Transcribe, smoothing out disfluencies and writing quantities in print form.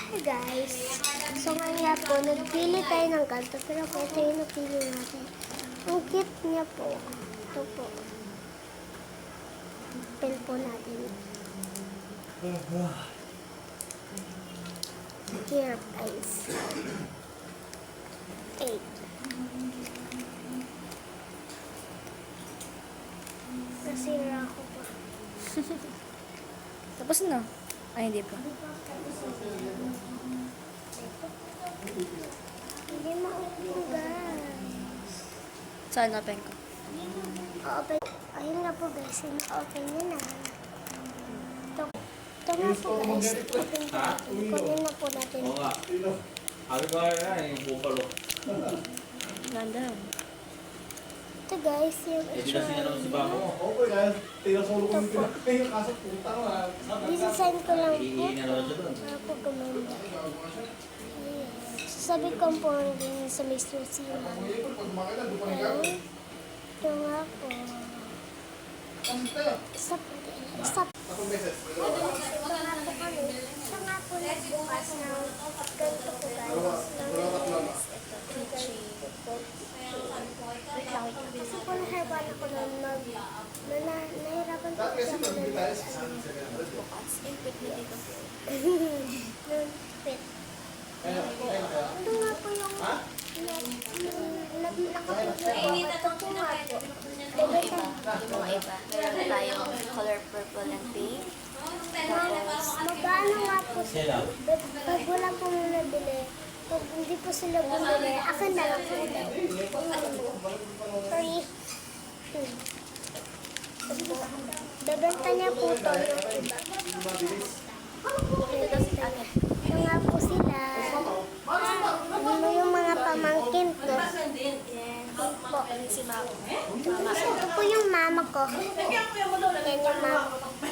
Hi guys! So ngayon nga po, nagpili tayo ng ganito pero ito yung napili natin. Ang cute niya po. Ito po. Pil po natin. Here guys. 8. Nasira ako po. Tapos na. Ay, hindi pa. Hindi ma-open guys. Saan open ko? O-open. Ayun nga po guys, na-open niya na. Ito nga po guys, open po natin. Kunin na po natin. Oo nga. Sabi ko nga yung bupalo. Ganda. Ito guys, yung Eh, di kasi naman si Bako. Oo, yan. Tinasulo ko nito. Eh, kaso puta mo. Design ko lang po. Iiingin na naman siya doon. Para po gumanda. Ayan. Sasabi ko po din sa Mr. Sina. Ayan. Ito nga po. Isa po. Isa po. Takong beses. Ito nga po kami. Ito nga po nagbukas ng ganito po guys. Ito. Ganito po. Wait lang. Kasi po nahirapan ako nahirapan po kasi ako bukas. Impit na dito. Nun-pit. Ito nga po yung nakapit na po. Ito po nga po. Mga iba. Meron tayong color purple and pink. Tapos, magkano nga po sila? Pag wala po muna bili, pag hindi po sila bumili, akin na lang po daw. 3. Bebenta niya po ito yung iba. Ito nga po sila. Ano yung mga pamangkin ko? Ito po. Si Mama. Ito po yung mama ko. Yan yung mama ko.